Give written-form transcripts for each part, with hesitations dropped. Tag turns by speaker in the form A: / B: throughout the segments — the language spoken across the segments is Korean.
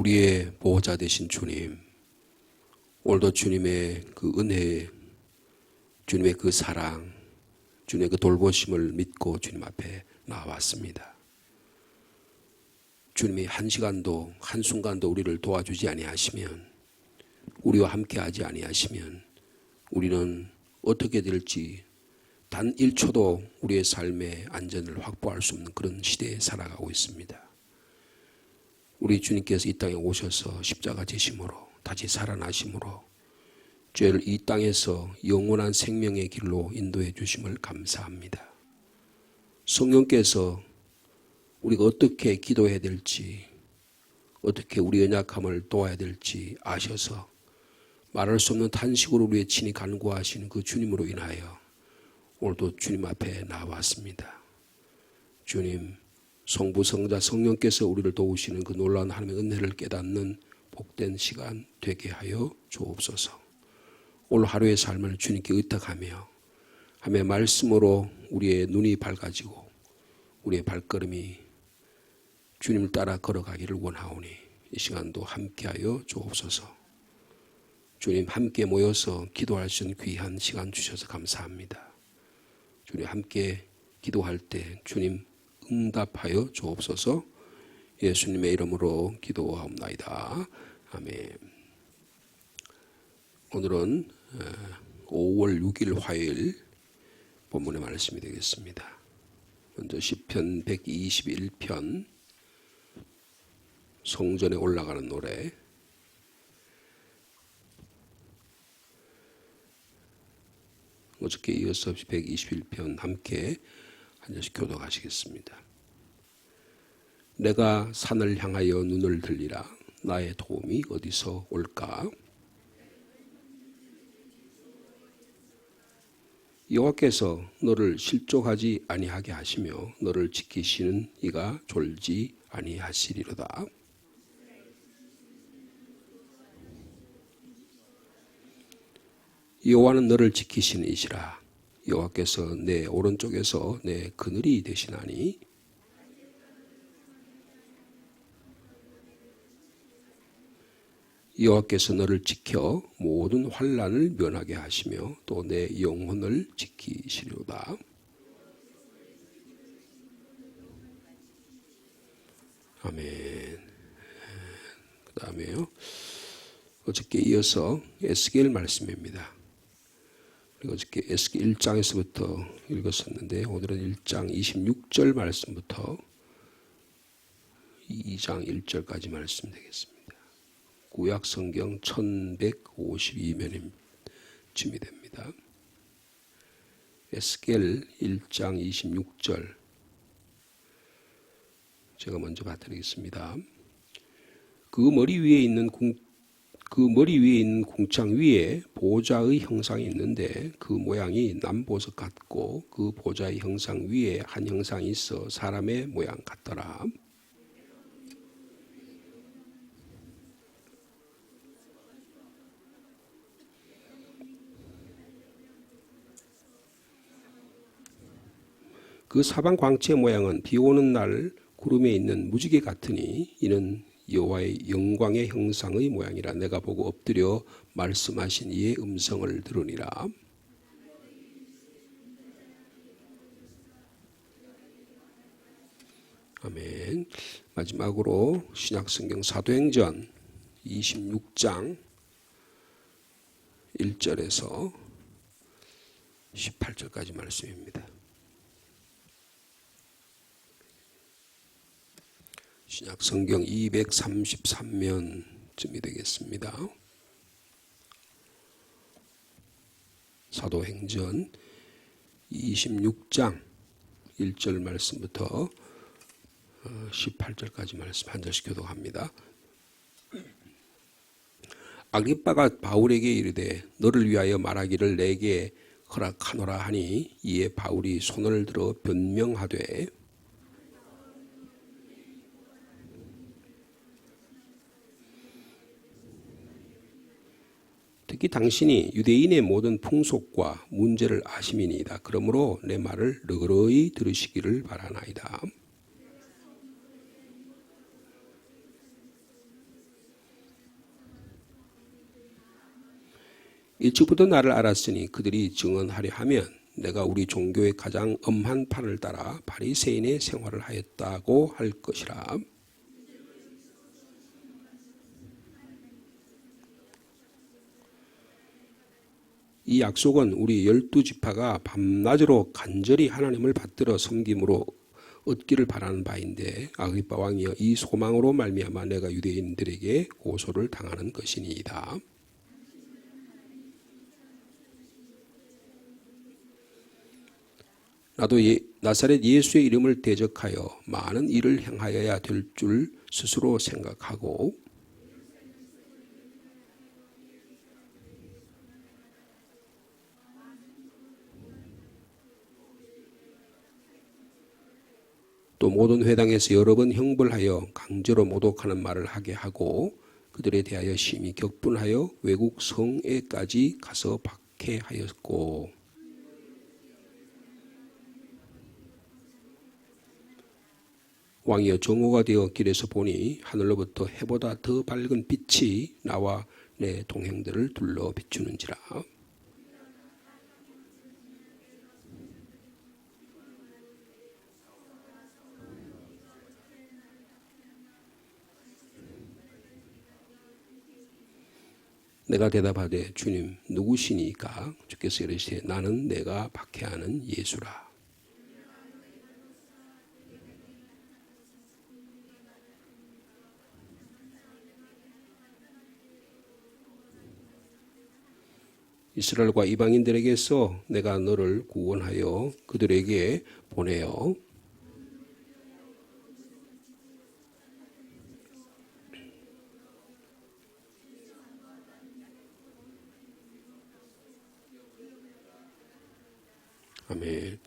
A: 우리의 보호자 되신 주님, 오늘도 주님의 그 은혜, 주님의 그 사랑, 주님의 그 돌보심을 믿고 주님 앞에 나왔습니다. 주님이 한 시간도 한순간도 우리를 도와주지 아니하시면, 우리와 함께하지 아니하시면 우리는 어떻게 될지 단 1초도 우리의 삶의 안전을 확보할 수 없는 그런 시대에 살아가고 있습니다. 우리 주님께서 이 땅에 오셔서 십자가 지심으로 다시 살아나심으로 죄를 이 땅에서 영원한 생명의 길로 인도해 주심을 감사합니다. 성령께서 우리가 어떻게 기도해야 될지, 어떻게 우리의 연약함을 도와야 될지 아셔서 말할 수 없는 탄식으로 우리의 친히 간구하시는 그 주님으로 인하여 오늘도 주님 앞에 나왔습니다. 주님, 성부, 성자, 성령께서 우리를 도우시는 그 놀라운 하나님의 은혜를 깨닫는 복된 시간 되게 하여 주옵소서. 오늘 하루의 삶을 주님께 의탁하며 하나님의 말씀으로 우리의 눈이 밝아지고 우리의 발걸음이 주님을 따라 걸어가기를 원하오니 이 시간도 함께하여 주옵소서. 주님, 함께 모여서 기도할 수 있는 귀한 시간 주셔서 감사합니다. 주님, 함께 기도할 때 주님 응답하여 주옵소서. 예수님의 이름으로 기도하옵나이다. 아멘. 오늘은 5월 6일 화요일 본문의 말씀이 되겠습니다. 먼저 시편 121편 성전에 올라가는 노래, 어저께 이어서 121편 함께 한 절씩 교독하시겠습니다. 내가 산을 향하여 눈을 들리라. 나의 도움이 어디서 올까? 여호와께서 너를 실족하지 아니하게 하시며 너를 지키시는 이가 졸지 아니하시리로다. 여호와는 너를 지키시는 이시라. 여호와께서 내 오른쪽에서 내 그늘이 되시나니 여호와께서 너를 지켜 모든 환난을 면하게 하시며 또 내 영혼을 지키시리로다. 아멘. 그 다음에요, 어저께 이어서 에스겔 말씀입니다. 어저께 에스겔 1장에서부터 읽었었는데 오늘은 1장 26절 말씀부터 2장 1절까지 말씀 되겠습니다. 구약 성경 1152면쯤이 됩니다. 에스겔 1장 26절 제가 먼저 받드리겠습니다. 그 머리 위에 있는 궁창 위에 보좌의 형상이 있는데 그 모양이 남보석 같고 그 보좌의 형상 위에 한 형상이 있어 사람의 모양 같더라. 그 사방 광채의 모양은 비 오는 날 구름에 있는 무지개 같으니 이는 여호와의 영광의 형상의 모양이라. 내가 보고 엎드려 말씀하신 이의 음성을 들으니라. 아멘. 마지막으로 신약성경 사도행전 26장 1절에서 18절까지 말씀입니다. 신약성경 233면쯤이 되겠습니다. 사도행전 26장 1절 말씀부터 18절까지 말씀 한 절씩 교독합니다. 아그리빠가 바울에게 이르되 너를 위하여 말하기를 내게 허락하노라 하니 이에 바울이 손을 들어 변명하되 특히 당신이 유대인의 모든 풍속과 문제를 아심이니이다. 그러므로 내 말을 너그러이 들으시기를 바라나이다. 일찍부터 나를 알았으니 그들이 증언하려 하면 내가 우리 종교의 가장 엄한 판을 따라 바리새인의 생활을 하였다고 할 것이라. 이 약속은 우리 12지파가 밤낮으로 간절히 하나님을 받들어 섬김으로 얻기를 바라는 바인데 아그리빠 왕이여 이 소망으로 말미암아 내가 유대인들에게 고소를 당하는 것이니이다. 나도 나사렛 예수의 이름을 대적하여 많은 일을 행하여야 될 줄 스스로 생각하고 또 모든 회당에서 여러 번 형벌하여 강제로 모독하는 말을 하게 하고 그들에 대하여 심히 격분하여 외국 성에까지 가서 박해하였고 왕이여 정오가 되어 길에서 보니 하늘로부터 해보다 더 밝은 빛이 나와 내 동행들을 둘러 비추는지라. 내가 대답하되 주님 누구시니까? 주께서 이르시되 나는 내가 박해하는 예수라. 이스라엘과 이방인들에게서 내가 너를 구원하여 그들에게 보내어 아멘.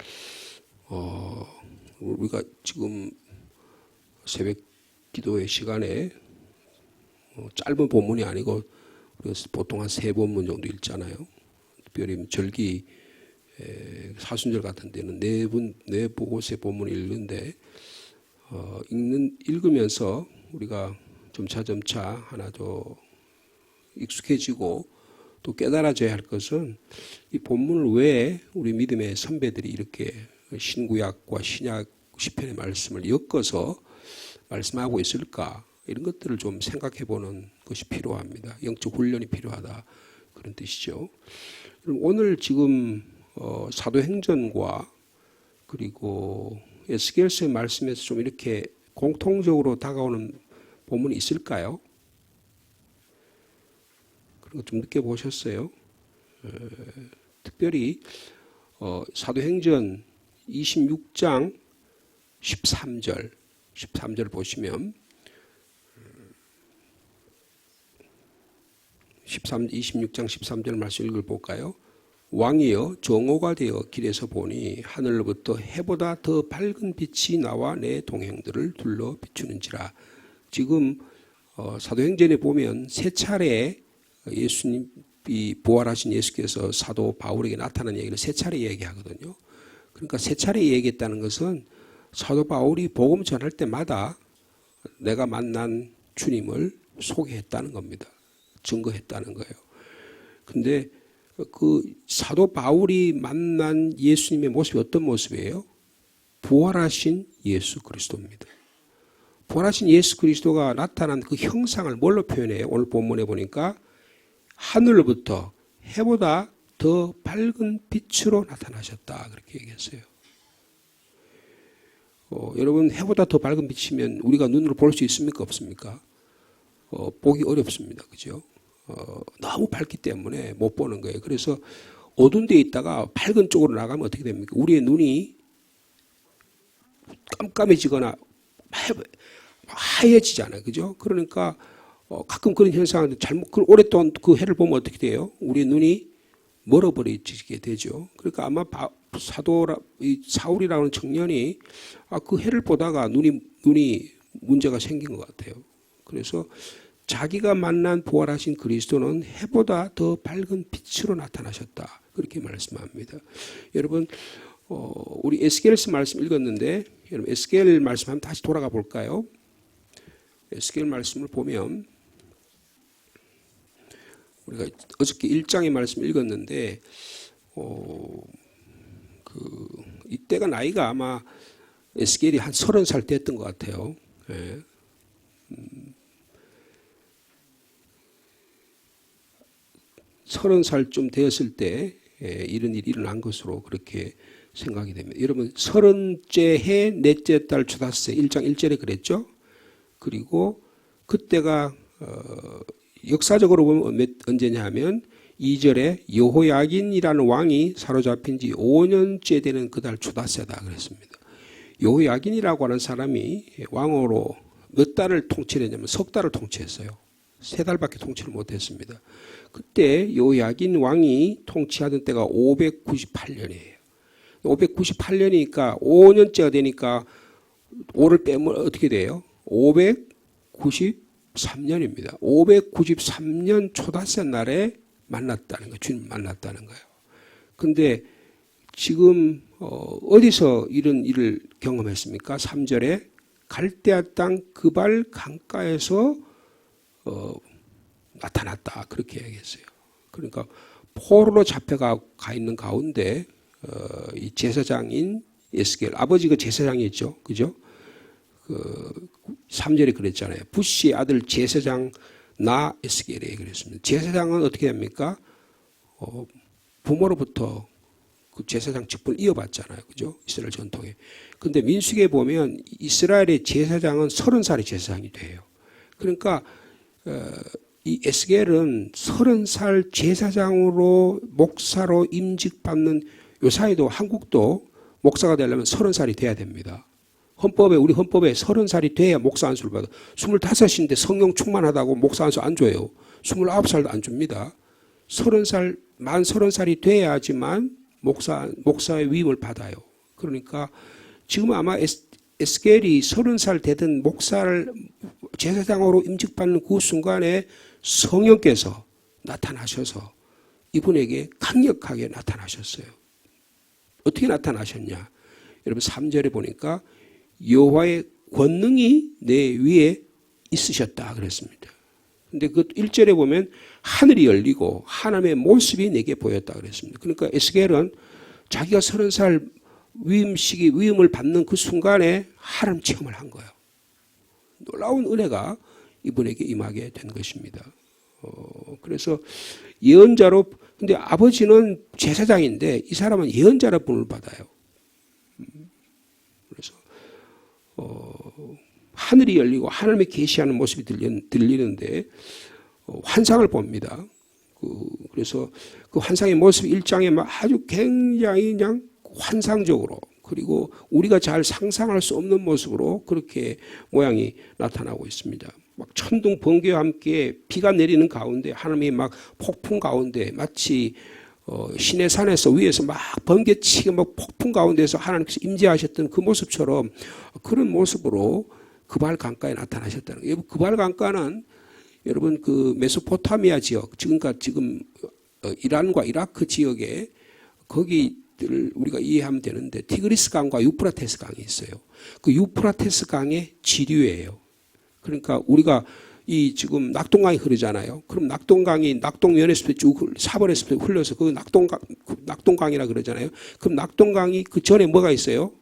A: 우리가 지금 새벽 기도의 시간에 짧은 본문이 아니고 보통 한 3본문 정도 읽잖아요. 특별히 절기 사순절 같은 데는 네 곳의 본문을 읽는데 읽으면서 우리가 점차 하나 더 익숙해지고 또 깨달아져야 할 것은 이 본문을 왜 우리 믿음의 선배들이 이렇게 신구약과 신약 시편의 말씀을 엮어서 말씀하고 있을까, 이런 것들을 좀 생각해 보는 것이 필요합니다. 영적 훈련이 필요하다, 그런 뜻이죠. 오늘 지금 사도행전과 그리고 에스겔서의 말씀에서 좀 이렇게 공통적으로 다가오는 본문이 있을까요? 그런 거 좀 느껴보셨어요? 특별히 사도행전 26장 13절 보시면 26장 13절 말씀 읽어볼까요? 왕이여 정오가 되어 길에서 보니 하늘로부터 해보다 더 밝은 빛이 나와 내 동행들을 둘러 비추는지라. 지금 사도행전에 보면 3차례 예수님이 부활하신 예수께서 사도 바울에게 나타난 얘기를 3차례 얘기하거든요. 그러니까 3차례 얘기했다는 것은 사도 바울이 복음 전할 때마다 내가 만난 주님을 소개했다는 겁니다. 증거했다는 거예요. 근데 그 사도 바울이 만난 예수님의 모습이 어떤 모습이에요? 부활하신 예수 그리스도입니다. 부활하신 예수 그리스도가 나타난 그 형상을 뭘로 표현해요? 오늘 본문에 보니까 하늘로부터 해보다 더 밝은 빛으로 나타나셨다, 그렇게 얘기했어요. 여러분, 해보다 더 밝은 빛이면 우리가 눈으로 볼 수 있습니까? 없습니까? 보기 어렵습니다. 그죠? 너무 밝기 때문에 못 보는 거예요. 그래서 어두운 데에 있다가 밝은 쪽으로 나가면 어떻게 됩니까? 우리의 눈이 깜깜해지거나 하얘지잖아요. 그죠? 그러니까 가끔 그런 현상은 오랫동안 그 해를 보면 어떻게 돼요? 우리의 눈이 멀어버리게 되죠. 그러니까 아마 사울이라는 청년이 그 해를 보다가 눈이 문제가 생긴 것 같아요. 그래서 자기가 만난 부활하신 그리스도는 해보다 더 밝은 빛으로 나타나셨다, 그렇게 말씀합니다. 여러분, 우리 에스겔서 말씀 읽었는데, 여러분 에스겔 말씀 한번 다시 돌아가 볼까요? 에스겔 말씀을 보면 우리가 어저께 1장의 말씀 읽었는데 이때가 나이가 아마 에스겔이 한 30살 됐던 것 같아요. 예. 30살쯤 되었을 때 이런 일이 일어난 것으로 그렇게 생각이 됩니다. 여러분 30째 해 넷째 달 초닷새 1장 1절에 그랬죠. 그리고 그때가 역사적으로 보면 언제냐 하면 2절에 여호야긴이라는 왕이 사로잡힌 지 5년째 되는 그달 초닷새다 그랬습니다. 여호야긴이라고 하는 사람이 왕으로 몇 달을 통치했냐면 석 달을 통치했어요. 3달밖에 통치를 못했습니다. 그때 여호야긴 왕이 통치하던 때가 598년이에요. 598년이니까 5년째가 되니까 5를 빼면 어떻게 돼요? 593년입니다. 593년 초닷새 날에 만났다는 거예요. 주님 만났다는 거예요. 근데 지금 어디서 이런 일을 경험했습니까? 3절에 갈대아 땅 그발 강가에서 나타났다. 그렇게 얘기했어요. 그러니까 포로로 잡혀가 있는 가운데 이 제사장인 에스겔 아버지가 제사장이었죠. 그죠? 3절에 그랬잖아요. 부시의 아들 제사장 나 에스겔에 그랬습니다. 제사장은 어떻게 합니까? 부모로부터 그 제사장 직분을 이어받잖아요. 그죠? 이스라엘 전통에. 근데 민수기에 보면 이스라엘의 제사장은 30살의 제사장이 돼요. 그러니까 이 에스겔은 30살 제사장으로 목사로 임직받는 요 사이도 한국도 목사가 되려면 30살이 돼야 됩니다. 우리 헌법에 30살이 돼야 목사 안수를 받아. 25인데 성령 충만하다고 목사 안수 안 줘요. 29살도 안 줍니다. 만 30살이 돼야지만 목사의 위임을 받아요. 그러니까 지금 아마 에스겔이 30살 되던 목사를 제사장으로 임직받는 그 순간에 성령께서 나타나셔서 이분에게 강력하게 나타나셨어요. 어떻게 나타나셨냐? 여러분 3절에 보니까 여호와의 권능이 내 위에 있으셨다 그랬습니다. 근데 그 1절에 보면 하늘이 열리고 하나님의 모습이 내게 보였다 그랬습니다. 그러니까 에스겔은 자기가 30살 위임을 받는 그 순간에 하나님 체험을 한 거예요. 놀라운 은혜가 이분에게 임하게 된 것입니다. 그래서 예언자로, 근데 아버지는 제사장인데 이 사람은 예언자로 분을 받아요. 그래서 하늘이 열리고 하나님의 계시하는 모습이 들리는데 환상을 봅니다. 그래서 그 환상의 모습 1장에 아주 굉장히 그냥 환상적으로 그리고 우리가 잘 상상할 수 없는 모습으로 그렇게 모양이 나타나고 있습니다. 막 천둥 번개와 함께 비가 내리는 가운데 하나님이 막 폭풍 가운데 마치 시내 산에서 위에서 막 번개치고 막 폭풍 가운데서 하나님께서 임재하셨던 그 모습처럼 그런 모습으로 그발 강가에 나타나셨다는 거예요. 그발 강가는 여러분 그 메소포타미아 지역 지금 이란과 이라크 지역에 거기를 우리가 이해하면 되는데 티그리스 강과 유프라테스 강이 있어요. 그 유프라테스 강의 지류예요. 그러니까 우리가 이 지금 낙동강이 흐르잖아요. 그럼 낙동강이 낙동면에서 쭉 사벌에서 흘러서 그 낙동강이라 그러잖아요. 그럼 낙동강이 그 전에 뭐가 있어요?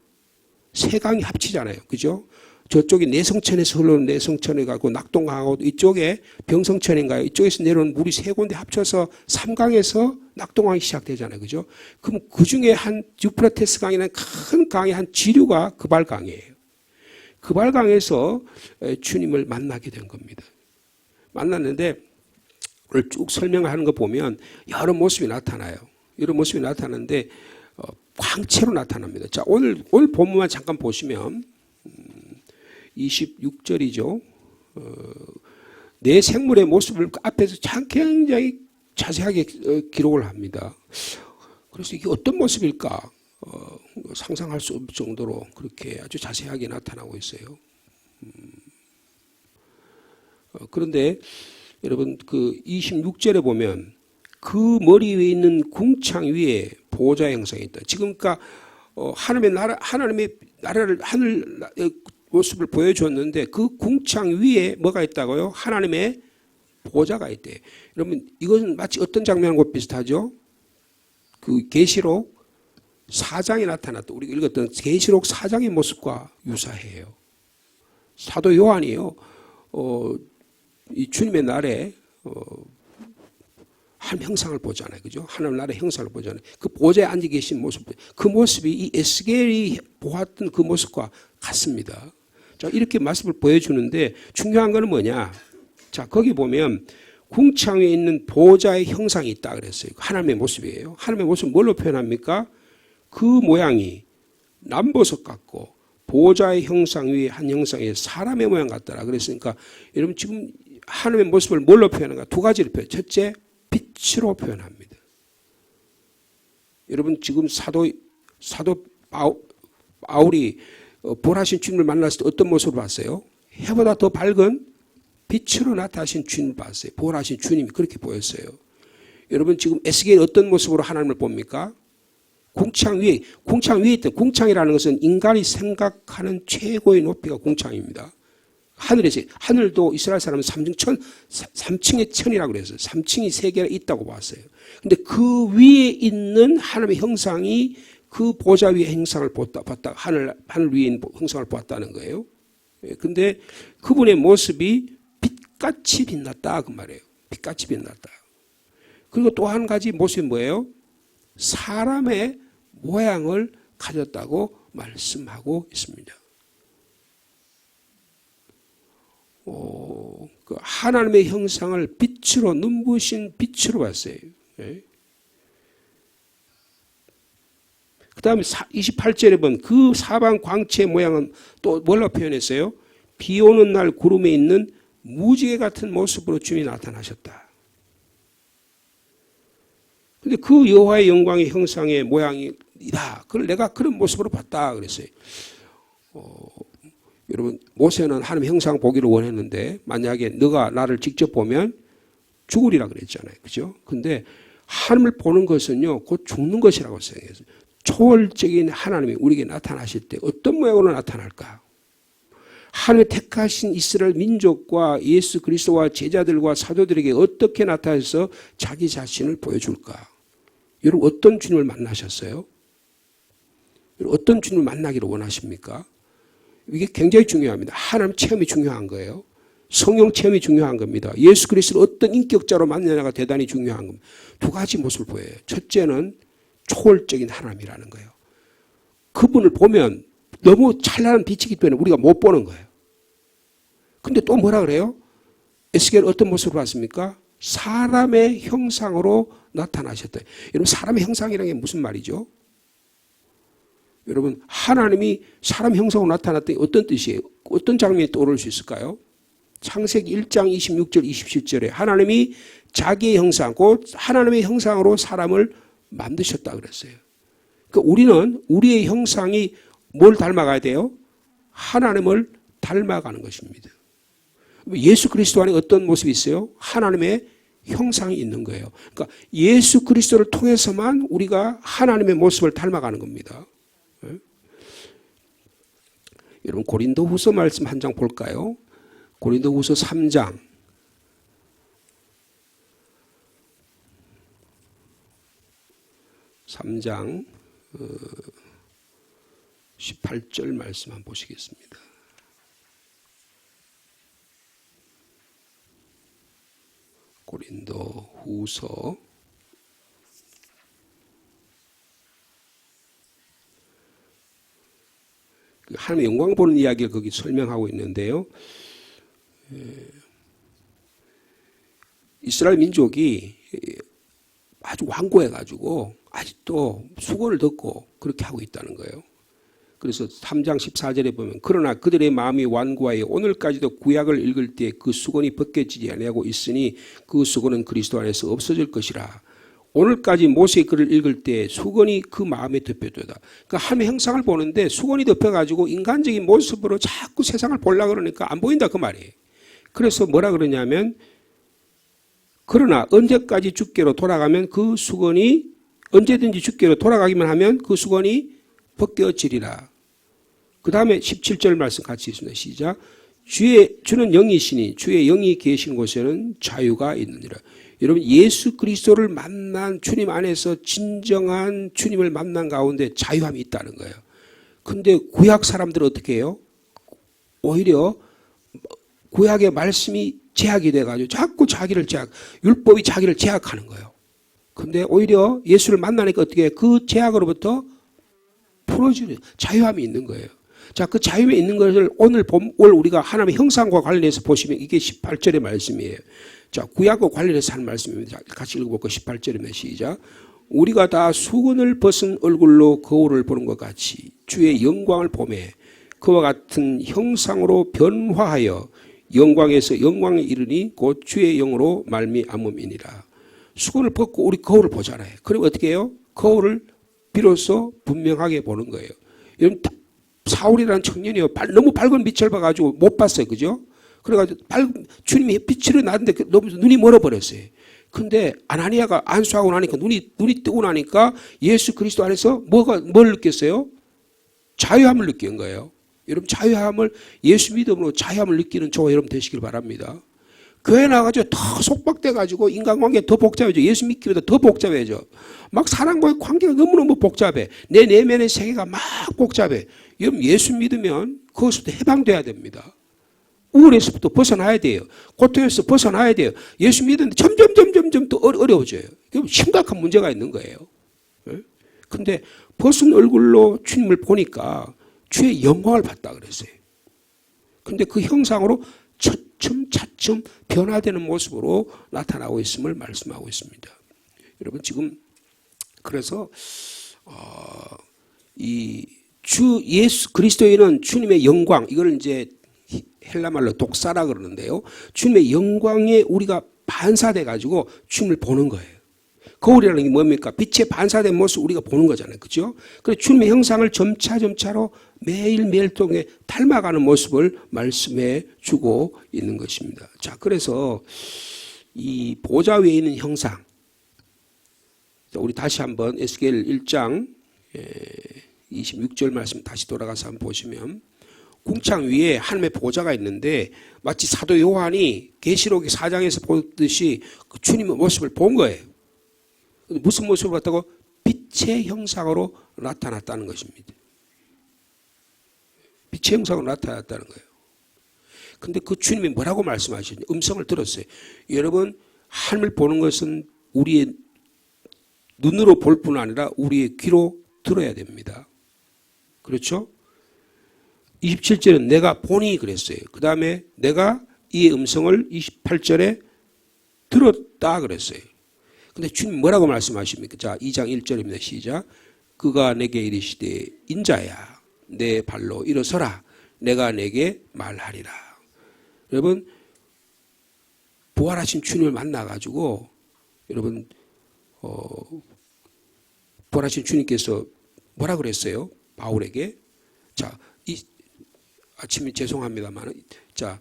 A: 세 강이 합치잖아요. 그죠? 저쪽이 내성천에서 흘러오는 내성천에 가고 낙동강하고 이쪽에 병성천인가요? 이쪽에서 내려오는 물이 세 군데 합쳐서 3강에서 낙동강이 시작되잖아요. 그죠? 그럼 그 중에 한 유프라테스 강이라는 큰 강의 한 지류가 그발강이에요. 그발강에서 주님을 만나게 된 겁니다. 만났는데 오늘 쭉 설명하는 거 보면 여러 모습이 나타나요. 여러 모습이 나타나는데 광채로 나타납니다. 자, 오늘 본문만 잠깐 보시면 26절이죠. 내 생물의 모습을 앞에서 굉장히 자세하게 기록을 합니다. 그래서 이게 어떤 모습일까? 상상할 수 없을 정도로 그렇게 아주 자세하게 나타나고 있어요. 그런데 여러분 그 26절에 보면 그 머리 위에 있는 궁창 위에 보좌 형상이 있다. 지금 그러니까 하나님의 나라를 하늘 모습을 보여줬는데 그 궁창 위에 뭐가 있다고요? 하나님의 보좌가 있대. 여러분 이것은 마치 어떤 장면과 비슷하죠? 그 계시록 4장에 나타났다. 우리가 읽었던 계시록 4장의 모습과 유사해요. 사도 요한이요. 이 주님의 날에 한 형상을 보잖아요. 그죠? 하나님 나라의 형상을 보잖아요. 그 보좌에 앉아 계신 모습, 그 모습이 이 에스겔이 보았던 그 모습과 같습니다. 자, 이렇게 모습을 보여주는데 중요한 거는 뭐냐? 자, 거기 보면 궁창 위에 있는 보좌의 형상이 있다 그랬어요. 하나님의 모습이에요. 하나님의 모습은 뭘로 표현합니까? 그 모양이 남보석 같고 보좌의 형상 위에 한 형상에 사람의 모양 같더라. 그랬으니까 여러분 지금 하나님의 모습을 뭘로 표현하는가? 두 가지를 표현. 첫째, 빛으로 표현합니다. 여러분 지금 사도 바울이 부활하신 주님을 만났을 때 어떤 모습을 봤어요? 해보다 더 밝은 빛으로 나타나신 주님을 봤어요. 부활하신 주님이 그렇게 보였어요. 여러분 지금 에스겔이 어떤 모습으로 하나님을 봅니까? 궁창 위에 있던 궁창이라는 것은 인간이 생각하는 최고의 높이가 궁창입니다. 하늘도 이스라엘 사람은 3층의 천이라고 그랬어요. 3층이 세 개가 있다고 봤어요. 근데 그 위에 있는 하나님의 형상이 그 보좌 위의 형상을 봤다. 하늘 위에 있는 형상을 보았다는 거예요. 근데 그분의 모습이 빛같이 빛났다 그 말이에요. 빛같이 빛났다. 그리고 또 한 가지 모습이 뭐예요? 사람의 모양을 가졌다고 말씀하고 있습니다. 그 하나님의 형상을 빛으로 눈부신 빛으로 봤어요. 예? 그 다음에 28절에 보면 그 사방 광채의 모양은 또 뭘로 표현했어요? 비 오는 날 구름에 있는 무지개 같은 모습으로 주님이 나타나셨다. 근데 그 여호와의 영광의 형상의 모양이다. 그걸 내가 그런 모습으로 봤다 그랬어요. 여러분 모세는 하나님의 형상 보기를 원했는데 만약에 너가 나를 직접 보면 죽으리라 그랬잖아요. 그죠? 근데 하나님을 보는 것은요 곧 죽는 것이라고 생각했어요. 초월적인 하나님이 우리에게 나타나실 때 어떤 모양으로 나타날까? 하나님의 택하신 이스라엘 민족과 예수 그리스도와 제자들과 사도들에게 어떻게 나타나서 자기 자신을 보여줄까? 여러분 어떤 주님을 만나셨어요? 여러분 어떤 주님을 만나기를 원하십니까? 이게 굉장히 중요합니다. 하나님 체험이 중요한 거예요. 성령 체험이 중요한 겁니다. 예수 그리스도를 어떤 인격자로 만나냐가 대단히 중요한 겁니다. 두 가지 모습을 보여요. 첫째는 초월적인 하나님이라는 거예요. 그분을 보면 너무 찬란한 빛이기 때문에 우리가 못 보는 거예요. 근데 또 뭐라 그래요? 에스겔 어떤 모습을 봤습니까? 사람의 형상으로 나타나셨다. 여러분 사람의 형상이라는 게 무슨 말이죠? 여러분 하나님이 사람 형상으로 나타났더니 어떤 뜻이에요? 어떤 장면이 떠오를 수 있을까요? 창세기 1장 26절 27절에 하나님이 자기의 형상 곧 하나님의 형상으로 사람을 만드셨다 그랬어요. 그러니까 우리는 우리의 형상이 뭘 닮아가야 돼요? 하나님을 닮아가는 것입니다. 예수 그리스도 안에 어떤 모습이 있어요? 하나님의 형상이 있는 거예요. 그러니까 예수 그리스도를 통해서만 우리가 하나님의 모습을 닮아가는 겁니다. 여러분 고린도후서 말씀 한 장 볼까요? 고린도후서 3장 18절 말씀 한번 보시겠습니다. 고린도후서 하나님의 영광 보는 이야기를 거기 설명하고 있는데요. 이스라엘 민족이 아주 완고해가지고 아직도 수고를 듣고 그렇게 하고 있다는 거예요. 그래서 3장 14절에 보면 그러나 그들의 마음이 완고하여 오늘까지도 구약을 읽을 때 그 수건이 벗겨지지 아니하고 있으니 그 수건은 그리스도 안에서 없어질 것이라. 오늘까지 모세의 글을 읽을 때 수건이 그 마음에 덮여도다. 그러니까 하나님의 형상을 보는데 수건이 덮여가지고 인간적인 모습으로 자꾸 세상을 보려고 그러니까 안 보인다 그 말이에요. 그래서 뭐라 그러냐면 그러나 언제까지 주께로 돌아가면 그 수건이 언제든지 주께로 돌아가기만 하면 그 수건이 벗겨지리라. 그 다음에 17절 말씀 같이 있습니다. 시작. 주는 영이시니 주의 영이 계신 곳에는 자유가 있느니라. 여러분 예수 그리스도를 만난 주님 안에서 진정한 주님을 만난 가운데 자유함이 있다는 거예요. 근데 구약 사람들은 어떻게 해요? 오히려 구약의 말씀이 제약이 돼가지고 자꾸 율법이 자기를 제약하는 거예요. 근데 오히려 예수를 만나니까 어떻게 해요? 그 제약으로부터 풀어주는 자유함이 있는 거예요. 자, 그 자유에 있는 것을 오늘 우리가 하나님의 형상과 관련해서 보시면 이게 18절의 말씀이에요. 자, 구약과 관련해서 하는 말씀입니다. 같이 읽어볼까요? 18절입니다. 시작. 우리가 다 수건을 벗은 얼굴로 거울을 보는 것 같이 주의 영광을 보매 그와 같은 형상으로 변화하여 영광에서 영광에 이르니 곧 주의 영으로 말미암음이니라. 수건을 벗고 우리 거울을 보잖아요. 그리고 어떻게 해요? 거울을 비로소 분명하게 보는 거예요. 여러분 사울이라는 청년이요. 너무 밝은 빛을 봐가지고 못 봤어요. 그죠? 그래가지고 주님이 빛으로 나는데 너무 눈이 멀어버렸어요. 근데 아나니아가 안수하고 나니까 눈이 뜨고 나니까 예수 그리스도 안에서 뭘 느꼈어요? 자유함을 느낀 거예요. 여러분 자유함을 예수 믿음으로 자유함을 느끼는 저와 여러분 되시길 바랍니다. 교회 나가가지고 더 속박돼가지고 인간관계 더 복잡해져. 예수 믿기보다 더 복잡해져. 막 사람과의 관계가 너무너무 복잡해. 내 내면의 세계가 막 복잡해. 여러분 예수 믿으면 그것부터 해방돼야 됩니다. 우울에서부터 벗어나야 돼요. 고통에서 벗어나야 돼요. 예수 믿는데 점점 더 어려워져요. 심각한 문제가 있는 거예요. 근데 벗은 얼굴로 주님을 보니까 주의 영광을 봤다 그랬어요. 근데 그 형상으로 차츰 변화되는 모습으로 나타나고 있음을 말씀하고 있습니다. 여러분 지금 그래서 이 주 예수 그리스도인은 주님의 영광, 이걸 이제 헬라말로 독사라 그러는데요. 주님의 영광에 우리가 반사돼 가지고 주님을 보는 거예요. 거울이라는 게 뭡니까? 빛에 반사된 모습 우리가 보는 거잖아요. 그렇죠? 그래서 주님의 형상을 점차로 매일매일 통해 닮아가는 모습을 말씀해 주고 있는 것입니다. 자, 그래서 이 보좌 위에 있는 형상, 우리 다시 한번 에스겔 1장 26절 말씀 다시 돌아가서 한번 보시면 궁창 위에 하나님의 보좌가 있는데 마치 사도 요한이 계시록 4장에서 보듯이 그 주님의 모습을 본 거예요. 무슨 모습을 봤다고? 빛의 형상으로 나타났다는 것입니다. 빛의 형상으로 나타났다는 거예요. 근데 그 주님이 뭐라고 말씀하시는지 음성을 들었어요. 여러분 하나님을 보는 것은 우리의 눈으로 볼 뿐 아니라 우리의 귀로 들어야 됩니다. 그렇죠? 27절은 내가 보니 그랬어요. 그 다음에 내가 이 음성을 28절에 들었다 그랬어요. 근데 주님 뭐라고 말씀하십니까? 자, 2장 1절입니다. 시작. 그가 내게 이르시되 인자야 내 발로 일어서라 내가 내게 말하리라. 여러분 부활하신 주님을 만나가지고 여러분 부활하신 주님께서 뭐라 그랬어요? 바울에게. 자, 아침에 죄송합니다만, 자,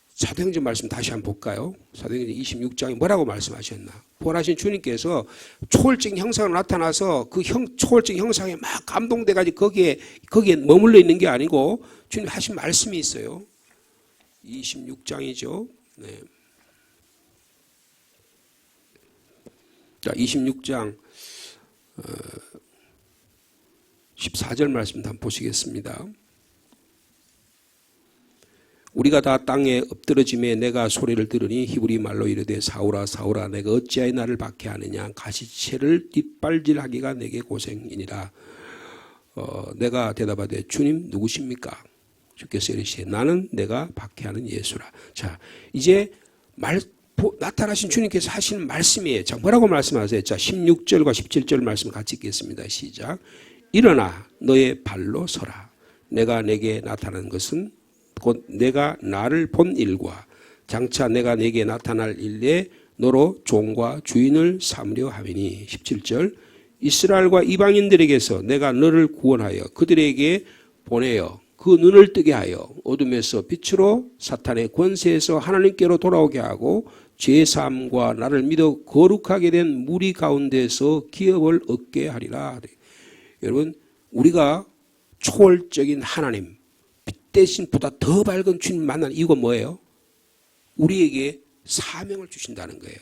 A: 사도행전 말씀 다시 한번 볼까요? 사도행전 26장에 뭐라고 말씀하셨나? 부활하신 주님께서 초월적인 형상으로 나타나서 그 초월적인 형상에 막 감동돼가지고 거기에 머물러 있는 게 아니고 주님 하신 말씀이 있어요. 26장이죠. 네. 자, 26장 14절 말씀 한번 보시겠습니다. 우리가 다 땅에 엎드러짐에 내가 소리를 들으니 히브리 말로 이르되 사울아 사울아 내가 어찌하여 나를 박해하느냐 가시채를 뒷발질하기가 내게 고생이니라. 내가 대답하되 주님 누구십니까? 주께서 이르시되 나는 내가 박해하는 예수라. 자, 이제 나타나신 주님께서 하시는 말씀이에요. 자, 뭐라고 말씀하세요? 자, 16절과 17절 말씀 같이 읽겠습니다. 시작. 일어나 너의 발로 서라. 내가 내게 나타난 것은 곧 내가 나를 본 일과 장차 내가 내게 나타날 일에 너로 종과 주인을 삼으려 함이니. 17절. 이스라엘과 이방인들에게서 내가 너를 구원하여 그들에게 보내어 그 눈을 뜨게 하여 어둠에서 빛으로 사탄의 권세에서 하나님께로 돌아오게 하고 죄사함과 나를 믿어 거룩하게 된 무리 가운데서 기업을 얻게 하리라. 여러분 우리가 초월적인 하나님 대신보다 더 밝은 주님 만나는 이유가 뭐예요? 우리에게 사명을 주신다는 거예요.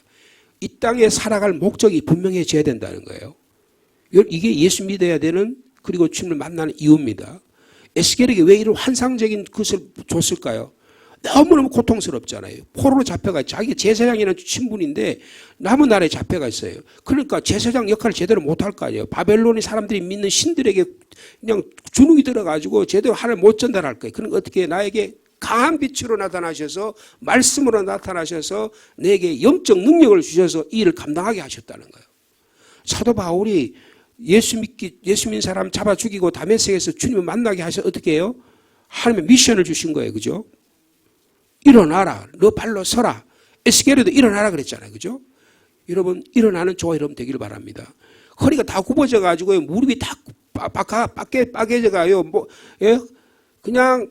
A: 이 땅에 살아갈 목적이 분명해져야 된다는 거예요. 이게 예수 믿어야 되는, 그리고 주님을 만나는 이유입니다. 에스겔에게 왜 이런 환상적인 것을 줬을까요? 너무너무 고통스럽잖아요. 포로로 잡혀가, 자기가 제사장이라는 신분인데 남은 나라에 잡혀가 있어요. 그러니까 제사장 역할을 제대로 못할 거 아니에요. 바벨론의 사람들이 믿는 신들에게 그냥 주눅이 들어가지고 제대로 하나님 못 전달할 거예요. 그러니까 어떻게 나에게 강한 빛으로 나타나셔서, 말씀으로 나타나셔서 내게 영적 능력을 주셔서 이 일을 감당하게 하셨다는 거예요. 사도 바울이 예수 믿는 사람 잡아 죽이고 다메섹에서 주님을 만나게 하셔서 어떻게 해요? 하나님의 미션을 주신 거예요. 그죠? 일어나라. 너 발로 서라. 에스겔에도 일어나라 그랬잖아요. 그죠? 여러분, 일어나는 저와 여러분 되기를 바랍니다. 허리가 다 굽어져 가지고 무릎이 다 빠개져 가요. 예? 그냥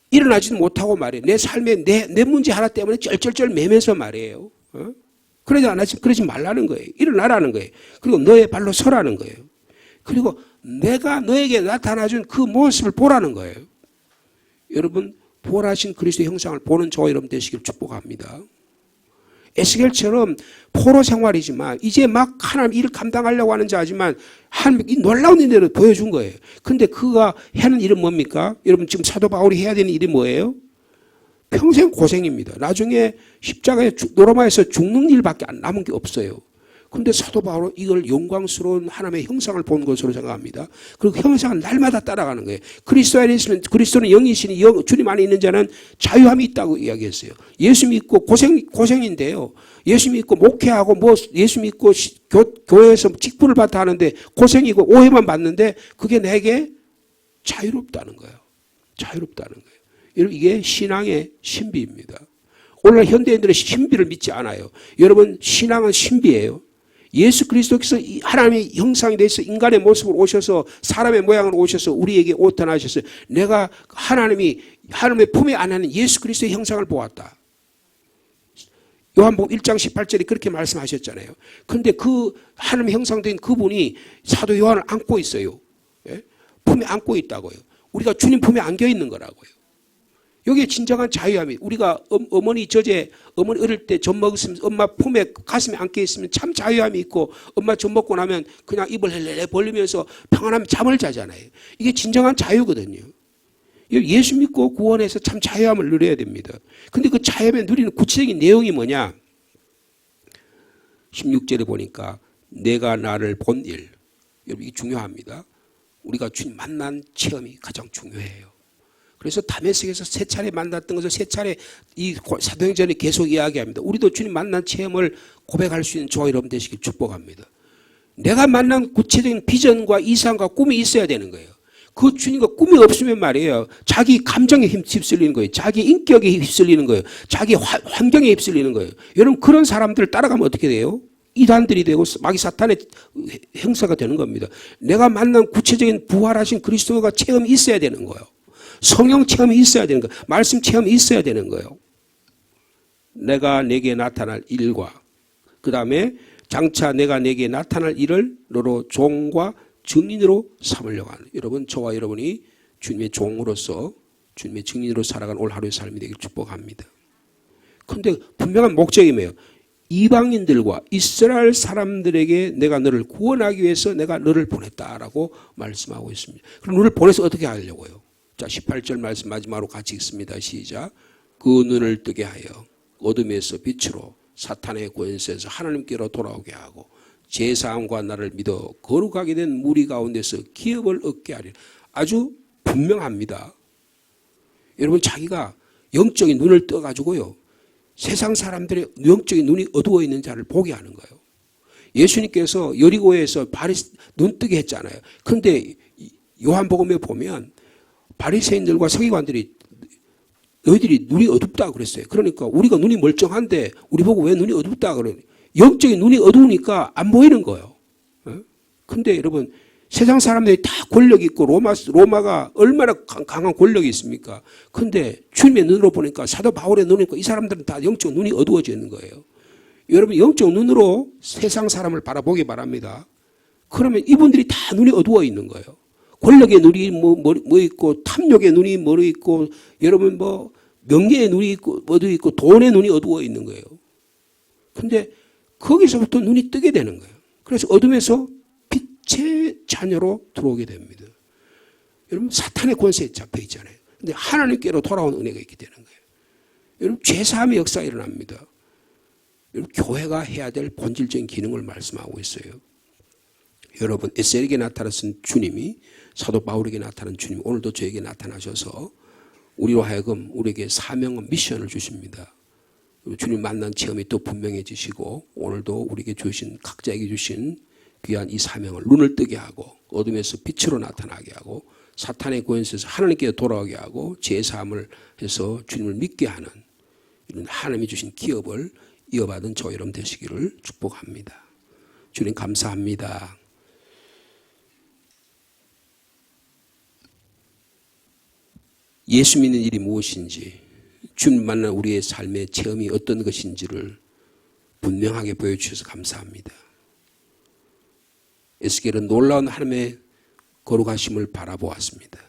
A: 일어나지도 못하고 말이에요. 내 삶에 내 문제 하나 때문에 쩔쩔쩔 매면서 말이에요. 그러지 말라는 거예요. 일어나라는 거예요. 그리고 너의 발로 서라는 거예요. 그리고 내가 너에게 나타나준 그 모습을 보라는 거예요. 여러분, 부활하신 그리스도의 형상을 보는 저와 여러분 되시길 축복합니다. 에스겔처럼 포로 생활이지만 이제 막 하나님 일을 감당하려고 하는 자지만 하나님 이 놀라운 일을 보여준 거예요. 그런데 그가 하는 일은 뭡니까? 여러분, 지금 사도 바울이 해야 되는 일이 뭐예요? 평생 고생입니다. 나중에 십자가에 로마에서 죽는 일밖에 안 남은 게 없어요. 그런데 사도 바울은 이걸 영광스러운 하나님의 형상을 본 것으로 생각합니다. 그리고 형상은 날마다 따라가는 거예요. 그리스도 안에 있으면, 그리스도는 영이시니 주님 안에 있는 자는 자유함이 있다고 이야기했어요. 예수 믿고 고생인데요. 예수 믿고 목회하고 예수 믿고 교회에서 직분을 받아 하는데 고생이고 오해만 받는데 그게 내게 자유롭다는 거예요. 자유롭다는 거예요. 여러분, 이게 신앙의 신비입니다. 오늘날 현대인들은 신비를 믿지 않아요. 여러분, 신앙은 신비예요. 예수 그리스도께서 하나님의 형상이 돼서 인간의 모습으로 오셔서 사람의 모양으로 오셔서 우리에게 나타나셨어요. 내가 하나님의 품에 안하는 예수 그리스도의 형상을 보았다. 요한복음 1장 18절에 그렇게 말씀하셨잖아요. 그런데 그 하나님의 형상된 그분이 사도 요한을 안고 있어요. 예? 품에 안고 있다고요. 우리가 주님 품에 안겨 있는 거라고요. 여기에 진정한 자유함이, 우리가 어머니 어릴 때 젖 먹었으면 엄마 품에 가슴에 안겨 있으면 참 자유함이 있고, 엄마 젖 먹고 나면 그냥 입을 헬레레 벌리면서 평안하면 잠을 자잖아요. 이게 진정한 자유거든요. 예수 믿고 구원해서 참 자유함을 누려야 됩니다. 근데 그 자유함에 누리는 구체적인 내용이 뭐냐? 16절에 보니까 내가 나를 본 일. 여러분, 이게 중요합니다. 우리가 주님 만난 체험이 가장 중요해요. 그래서 다메섹에서 세 차례 만났던 것을 세 차례 이 사도행전에 계속 이야기합니다. 우리도 주님 만난 체험을 고백할 수 있는 저와 여러분 되시길 축복합니다. 내가 만난 구체적인 비전과 이상과 꿈이 있어야 되는 거예요. 그 주님과 꿈이 없으면 말이에요. 자기 감정에 휩쓸리는 거예요. 자기 인격에 휩쓸리는 거예요. 자기 환경에 휩쓸리는 거예요. 여러분, 그런 사람들을 따라가면 어떻게 돼요? 이단들이 되고 마귀 사탄의 형사가 되는 겁니다. 내가 만난 구체적인 부활하신 그리스도가 체험이 있어야 되는 거예요. 성령 체험이 있어야 되는 거예요. 말씀 체험이 있어야 되는 거예요. 내가 내게 나타날 일과 그 다음에 장차 내가 내게 나타날 일을 너로 종과 증인으로 삼으려고 하는, 여러분, 저와 여러분이 주님의 종으로서 주님의 증인으로 살아가는 올 하루의 삶이 되길 축복합니다. 그런데 분명한 목적이 뭐예요? 이방인들과 이스라엘 사람들에게 내가 너를 구원하기 위해서 내가 너를 보냈다라고 말씀하고 있습니다. 그럼 너를 보내서 어떻게 하려고요? 자, 18절 말씀 마지막으로 같이 읽습니다. 시작. 그 눈을 뜨게 하여 어둠에서 빛으로 사탄의 권세에서 하나님께로 돌아오게 하고 제사함과 나를 믿어 거룩하게 된 무리 가운데서 기업을 얻게 하리라. 아주 분명합니다. 여러분, 자기가 영적인 눈을 떠가지고요, 세상 사람들의 영적인 눈이 어두워 있는 자를 보게 하는 거예요. 예수님께서 여리고에서 눈 뜨게 했잖아요. 그런데 요한복음에 보면 바리새인들과 서기관들이 너희들이 눈이 어둡다 그랬어요. 그러니까 우리가 눈이 멀쩡한데 우리 보고 왜 눈이 어둡다 그래요. 영적인 눈이 어두우니까 안 보이는 거예요. 그런데 여러분, 세상 사람들이 다 권력이 있고 로마가 얼마나 강한 권력이 있습니까? 그런데 주님의 눈으로 보니까, 사도 바울의 눈으로 보니까 이 사람들은 다 영적 눈이 어두워져 있는 거예요. 여러분, 영적 눈으로 세상 사람을 바라보기 바랍니다. 그러면 이분들이 다 눈이 어두워 있는 거예요. 권력의 눈이 뭐 있고, 탐욕의 눈이 뭐로 있고, 여러분 뭐 명예의 눈이 있고, 어두 있고, 돈의 눈이 어두워 있는 거예요. 근데 거기서부터 눈이 뜨게 되는 거예요. 그래서 어둠에서 빛의 자녀로 들어오게 됩니다. 여러분 사탄의 권세에 잡혀 있잖아요. 근데 하나님께로 돌아온 은혜가 있게 되는 거예요. 여러분 죄사함의 역사가 일어납니다. 여러분 교회가 해야 될 본질적인 기능을 말씀하고 있어요. 여러분 에셀에게 나타났던 주님이 사도 바울에게 나타난 주님이 오늘도 저에게 나타나셔서 우리로 하여금 우리에게 사명과 미션을 주십니다. 주님 만난 체험이 또 분명해지시고 오늘도 우리에게 주신 각자에게 주신 귀한 이 사명을 눈을 뜨게 하고 어둠에서 빛으로 나타나게 하고 사탄의 권세에서 하나님께 돌아오게 하고 제사함을 해서 주님을 믿게 하는 이런 하나님이 주신 기업을 이어받은 저 여러분 되시기를 축복합니다. 주님 감사합니다. 예수 믿는 일이 무엇인지 주님 만난 우리의 삶의 체험이 어떤 것인지를 분명하게 보여주셔서 감사합니다. 에스겔은 놀라운 하나님의 거룩하심을 바라보았습니다.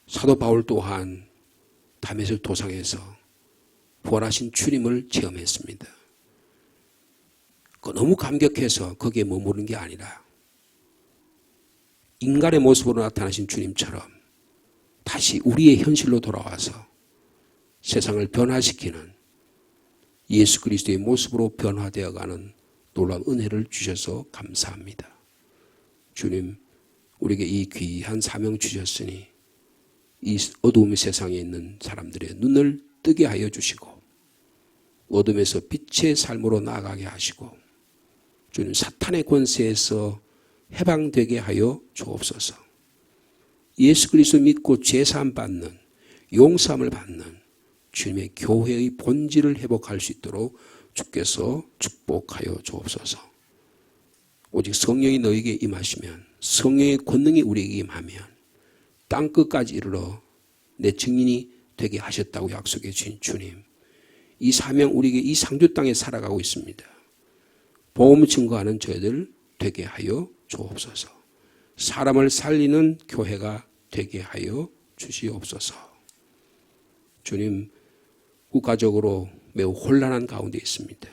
A: 사도 바울 또한 다메섹 도상에서 부활하신 주님을 체험했습니다. 너무 감격해서 거기에 머무르는 게 아니라 인간의 모습으로 나타나신 주님처럼 다시 우리의 현실로 돌아와서 세상을 변화시키는 예수 그리스도의 모습으로 변화되어가는 놀라운 은혜를 주셔서 감사합니다. 주님, 우리에게 이 귀한 사명 주셨으니 이 어두운 세상에 있는 사람들의 눈을 뜨게 하여 주시고 어둠에서 빛의 삶으로 나아가게 하시고 주님 사탄의 권세에서 해방되게 하여 주옵소서. 예수 그리스도 믿고 제사함 받는 용서함을 받는 주님의 교회의 본질을 회복할 수 있도록 주께서 축복하여 주옵소서. 오직 성령이 너에게 임하시면 성령의 권능이 우리에게 임하면 땅끝까지 이르러 내 증인이 되게 하셨다고 약속해 주신 주님, 이 사명 우리에게 이 상주 땅에 살아가고 있습니다. 복음을 증거하는 저희들 되게 하여 주옵소서. 사람을 살리는 교회가 되게 하여 주시옵소서. 주님, 국가적으로 매우 혼란한 가운데 있습니다.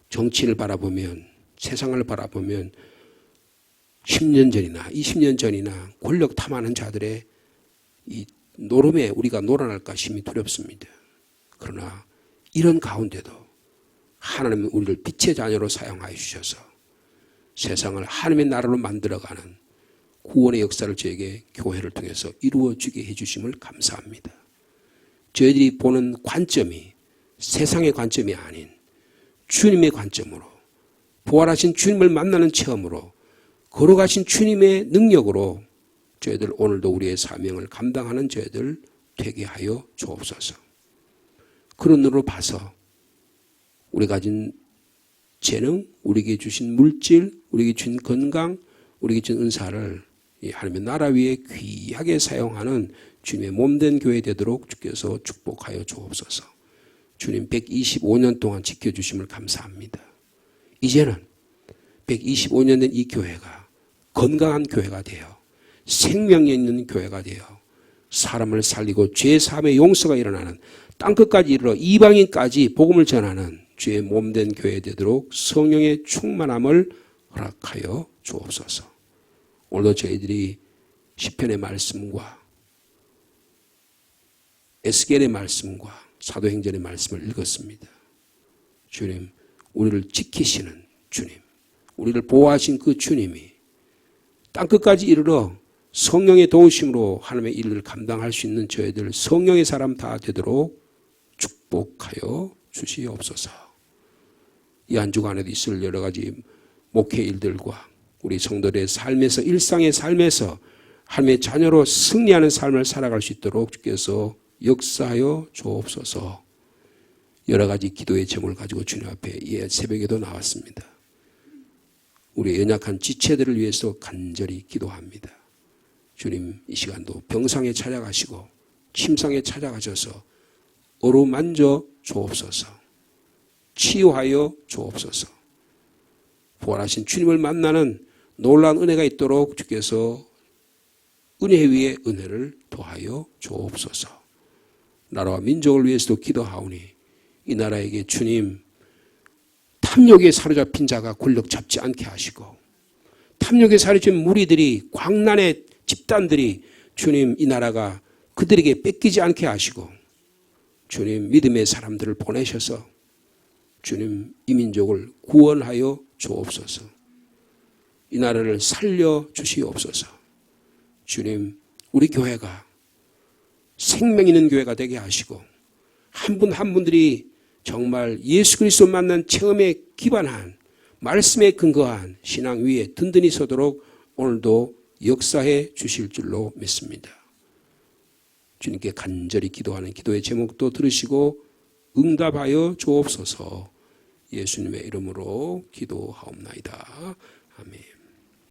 A: 정치를 바라보면 세상을 바라보면 10년 전이나 20년 전이나 권력 탐하는 자들의 이 노름에 우리가 놀아날까 심히 두렵습니다. 그러나 이런 가운데도 하나님은 우리를 빛의 자녀로 사용하여 주셔서 세상을 하나님의 나라로 만들어가는 구원의 역사를 저에게 교회를 통해서 이루어지게 해주심을 감사합니다. 저희들이 보는 관점이 세상의 관점이 아닌 주님의 관점으로 부활하신 주님을 만나는 체험으로 걸어가신 주님의 능력으로 저희들 오늘도 우리의 사명을 감당하는 저희들 되게 하여 주옵소서. 그런 눈으로 봐서 우리가 가진 재능, 우리에게 주신 물질, 우리에게 주신 건강, 우리에게 주신 은사를 하나님의 나라 위에 귀하게 사용하는 주님의 몸된 교회 되도록 주께서 축복하여 주옵소서. 주님 125년 동안 지켜주심을 감사합니다. 이제는 125년 된 이 교회가 건강한 교회가 되어 생명이 있는 교회가 되어 사람을 살리고 죄 사함의 용서가 일어나는 땅끝까지 이르러 이방인까지 복음을 전하는 주의 몸된 교회 되도록 성령의 충만함을 허락하여 주옵소서. 오늘도 저희들이 시편의 말씀과 에스겔의 말씀과 사도행전의 말씀을 읽었습니다. 주님, 우리를 지키시는 주님, 우리를 보호하신 그 주님이 땅끝까지 이르러 성령의 도우심으로 하나님의 일을 감당할 수 있는 저희들 성령의 사람 다 되도록 축복하여 주시옵소서. 이 한 주간에도 있을 여러 가지 목회 일들과 우리 성도들의 삶에서 일상의 삶에서 하나님의 자녀로 승리하는 삶을 살아갈 수 있도록 주께서 역사하여 주옵소서. 여러 가지 기도의 제목을 가지고 주님 앞에 이 새벽에도 나왔습니다. 우리 연약한 지체들을 위해서 간절히 기도합니다. 주님, 이 시간도 병상에 찾아가시고 침상에 찾아가셔서 어루만져 주옵소서. 치유하여 주옵소서. 부활하신 주님을 만나는 놀라운 은혜가 있도록 주께서 은혜 위에 은혜를 더하여 주옵소서. 나라와 민족을 위해서도 기도하오니 이 나라에게 주님 탐욕에 사로잡힌 자가 권력 잡지 않게 하시고 탐욕에 사로잡힌 무리들이 광란의 집단들이 주님 이 나라가 그들에게 뺏기지 않게 하시고 주님 믿음의 사람들을 보내셔서 주님 이 민족을 구원하여 주옵소서. 이 나라를 살려 주시옵소서. 주님 우리 교회가 생명 있는 교회가 되게 하시고 한 분 한 분들이 정말 예수 그리스도 만난 체험에 기반한 말씀에 근거한 신앙 위에 든든히 서도록 오늘도 역사해 주실 줄로 믿습니다. 주님께 간절히 기도하는 기도의 제목도 들으시고 응답하여 주옵소서. 예수님의 이름으로 기도하옵나이다. 아멘.